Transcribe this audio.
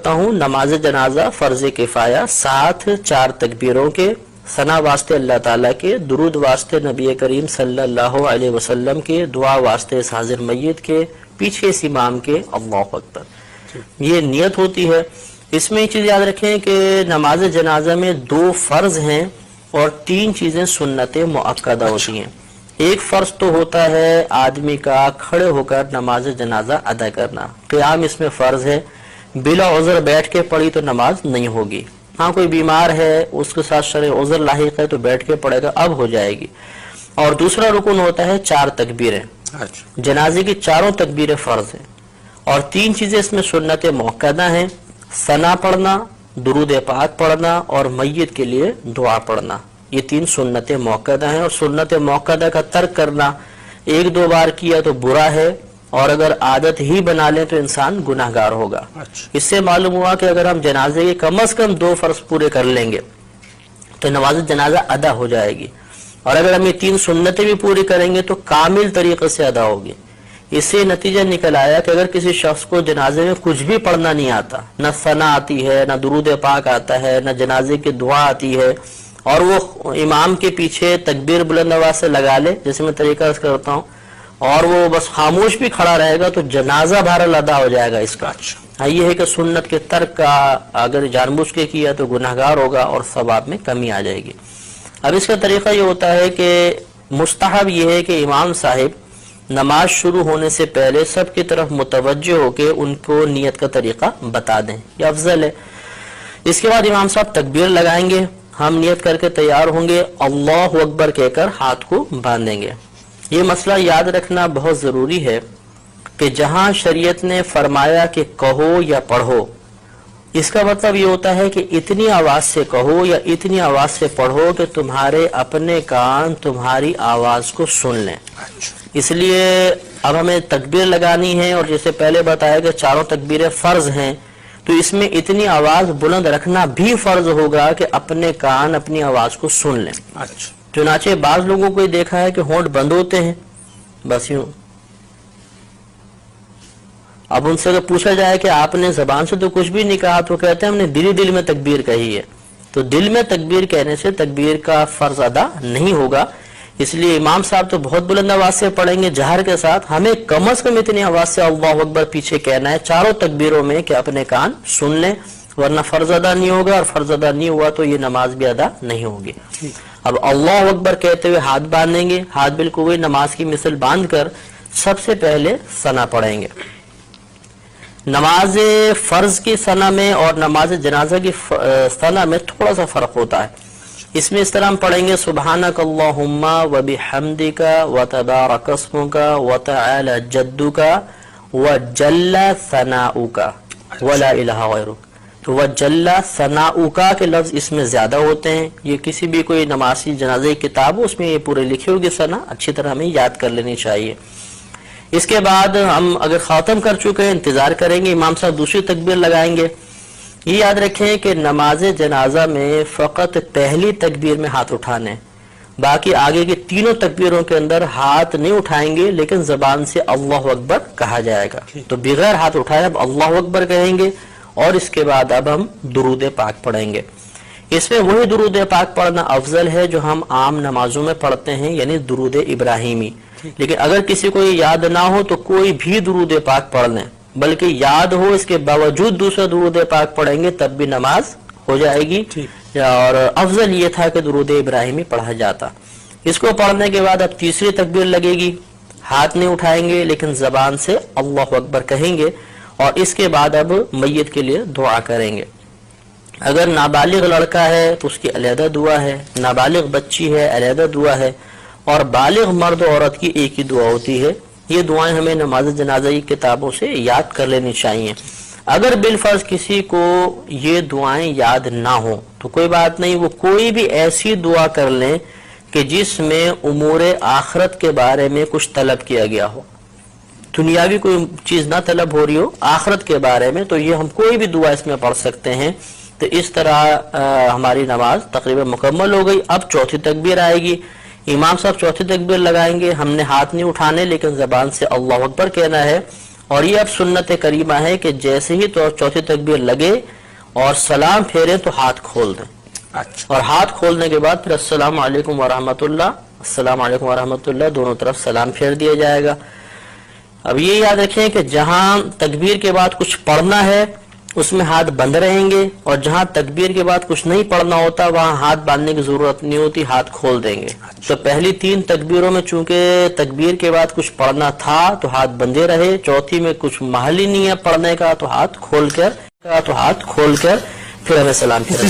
کرتا ہوں نماز جنازہ فرض کفایہ 7 4 تکبیروں کے، ثنا واسطے اللہ تعالیٰ کے، درود واسطے نبی کریم صلی اللہ علیہ وسلم کے، دعا واسطے اس حاضر میت کے، پیچھے اس امام کے، اللہ اکبر، یہ نیت ہوتی ہے۔ اس میں ایک چیز یاد رکھیں کہ نماز جنازہ میں 2 فرض ہیں اور 3 چیزیں سنت مؤکدہ ہوتی ہیں۔ ایک فرض تو ہوتا ہے آدمی کا کھڑے ہو کر نماز جنازہ ادا کرنا، قیام اس میں فرض ہے، بلا عذر بیٹھ کے پڑھی تو نماز نہیں ہوگی۔ ہاں کوئی بیمار ہے اس کے ساتھ شرع عذر لاحق ہے تو بیٹھ کے پڑھے گا، اب ہو جائے گی۔ اور دوسرا رکن ہوتا ہے 4 تکبیریں، جنازے کی 4 تکبیریں فرض ہیں، اور 3 چیزیں اس میں سنت مؤکدہ ہیں، ثنا پڑھنا، درود پاک پڑھنا اور میت کے لیے دعا پڑھنا۔ یہ 3 سنت مؤکدہ ہیں، اور سنت مؤکدہ کا ترک کرنا 1-2 بار کیا تو برا ہے، اور اگر عادت ہی بنا لیں تو انسان گناہگار ہوگا۔ اس سے معلوم ہوا کہ اگر ہم جنازے کے کم از کم 2 فرض پورے کر لیں گے تو نماز جنازہ ادا ہو جائے گی، اور اگر ہم یہ 3 سنتیں بھی پوری کریں گے تو کامل طریقے سے ادا ہوگی۔ اس سے نتیجہ نکل آیا کہ اگر کسی شخص کو جنازے میں کچھ بھی پڑھنا نہیں آتا، نہ ثنا آتی ہے، نہ درود پاک آتا ہے، نہ جنازے کی دعا آتی ہے، اور وہ امام کے پیچھے تکبیر بلند آواز سے لگا لے جیسے میں طریقہ اس کرتا ہوں، اور وہ بس خاموش بھی کھڑا رہے گا تو جنازہ بہرحال ادا ہو جائے گا اس کا۔ ہاں یہ ہے کہ سنت کے ترک کا اگر جان بوجھ کے کیا تو گناہگار ہوگا اور ثواب میں کمی آ جائے گی۔ اب اس کا طریقہ یہ ہوتا ہے کہ مستحب یہ ہے کہ امام صاحب نماز شروع ہونے سے پہلے سب کی طرف متوجہ ہو کے ان کو نیت کا طریقہ بتا دیں، یہ افضل ہے۔ اس کے بعد امام صاحب تکبیر لگائیں گے، ہم نیت کر کے تیار ہوں گے، اللہ اکبر کہہ کر ہاتھ کو باندھیں گے۔ یہ مسئلہ یاد رکھنا بہت ضروری ہے کہ جہاں شریعت نے فرمایا کہ کہو یا پڑھو، اس کا مطلب یہ ہوتا ہے کہ اتنی آواز سے کہو یا اتنی آواز سے پڑھو کہ تمہارے اپنے کان تمہاری آواز کو سن لیں۔ اس لیے اب ہمیں تکبیر لگانی ہے، اور جیسے پہلے بتایا کہ 4 تکبیریں فرض ہیں، تو اس میں اتنی آواز بلند رکھنا بھی فرض ہوگا کہ اپنے کان اپنی آواز کو سن لیں۔ چنانچہ بعض لوگوں کو یہ دیکھا ہے کہ ہونٹ بند ہوتے ہیں، بس یوں۔ اب ان سے اگر پوچھا جائے کہ آپ نے زبان سے تو کچھ بھی نہیں کہا، تو کہتے ہیں ہم نے دل میں تکبیر کہی ہے۔ تو دل میں تکبیر کہنے سے تکبیر کا فرض ادا نہیں ہوگا، اس لیے امام صاحب تو بہت بلند آواز سے پڑھیں گے جہر کے ساتھ، ہمیں کم از کم اتنی آواز سے اللہ اکبر پیچھے کہنا ہے 4 تکبیروں میں کہ اپنے کان سن لیں، ورنہ فرض ادا نہیں ہوگا، اور فرض ادا نہیں ہوا تو یہ نماز بھی ادا نہیں ہوگی۔ اب اللہ اکبر کہتے ہوئے ہاتھ باندھیں گے، ہاتھ بالکل وہی نماز کی مثل باندھ کر سب سے پہلے ثنا پڑھیں گے۔ نماز فرض کی ثنا میں اور نماز جنازہ کی ثنا میں تھوڑا سا فرق ہوتا ہے۔ اس میں اس طرح ہم پڑھیں گے سبحانک اللہم وبحمدک وتبارک اسمک وتعالی جدک وجل ثناؤک ولا الہ غیرک۔ تو وجل ثناؤک کے لفظ اس میں زیادہ ہوتے ہیں، یہ کسی بھی کوئی نمازی جنازے کی کتاب ہو اس میں یہ پورے لکھی ہوگی ثنا، اچھی طرح ہمیں یاد کر لینی چاہیے۔ اس کے بعد ہم اگر ختم کر چکے ہیں انتظار کریں گے، امام صاحب دوسری تکبیر لگائیں گے۔ یہ یاد رکھیں کہ نماز جنازہ میں فقط پہلی تکبیر میں ہاتھ اٹھانے، باقی آگے کی 3 تکبیروں کے اندر ہاتھ نہیں اٹھائیں گے، لیکن زبان سے اللہ اکبر کہا جائے گا۔ تو بغیر ہاتھ اٹھائے اب اللہ اکبر کہیں گے، اور اس کے بعد اب ہم درود پاک پڑھیں گے۔ اس میں وہی درود پاک پڑھنا افضل ہے جو ہم عام نمازوں میں پڑھتے ہیں، یعنی درود ابراہیمی۔ لیکن اگر کسی کو یاد نہ ہو تو کوئی بھی درود پاک پڑھ لیں، بلکہ یاد ہو اس کے باوجود دوسرا درود پاک پڑھیں گے تب بھی نماز ہو جائے گی، اور افضل یہ تھا کہ درود ابراہیمی پڑھا جاتا۔ اس کو پڑھنے کے بعد اب تیسری تکبیر لگے گی، ہاتھ نہیں اٹھائیں گے لیکن زبان سے اللہ اکبر کہیں گے، اور اس کے بعد اب میت کے لیے دعا کریں گے۔ اگر نابالغ لڑکا ہے تو اس کی علیحدہ دعا ہے، نابالغ بچی ہے علیحدہ دعا ہے، اور بالغ مرد و عورت کی ایک ہی دعا ہوتی ہے۔ یہ دعائیں ہمیں نماز جنازہ کی کتابوں سے یاد کر لینی چاہیے۔ اگر بالفرض کسی کو یہ دعائیں یاد نہ ہوں تو کوئی بات نہیں، وہ کوئی بھی ایسی دعا کر لیں کہ جس میں امور آخرت کے بارے میں کچھ طلب کیا گیا ہو، دنیاوی کوئی چیز نہ طلب ہو رہی ہو، آخرت کے بارے میں، تو یہ ہم کوئی بھی دعا اس میں پڑھ سکتے ہیں۔ تو اس طرح ہماری نماز تقریباً مکمل ہو گئی۔ اب چوتھی تکبیر آئے گی، امام صاحب چوتھی تکبیر لگائیں گے، ہم نے ہاتھ نہیں اٹھانے لیکن زبان سے اللہ اکبر کہنا ہے، اور یہ اب سنت کریمہ ہے کہ جیسے ہی تو چوتھی تکبیر لگے اور سلام پھیرے تو ہاتھ کھول دیں، اور ہاتھ کھولنے کے بعد پھر السلام علیکم ورحمۃ اللہ، السلام علیکم ورحمۃ اللہ، دونوں طرف سلام پھیر دیا جائے گا۔ اب یہ یاد رکھیں کہ جہاں تکبیر کے بعد کچھ پڑھنا ہے اس میں ہاتھ بند رہیں گے، اور جہاں تکبیر کے بعد کچھ نہیں پڑھنا ہوتا وہاں ہاتھ باندھنے کی ضرورت نہیں ہوتی، ہاتھ کھول دیں گے۔ تو پہلی 3 تکبیروں میں چونکہ تکبیر کے بعد کچھ پڑھنا تھا تو ہاتھ بندھے رہے، چوتھی میں کچھ محل ہی نہیں ہے پڑھنے کا تو ہاتھ کھول کر پھر ہمیں سلام پھیرنا۔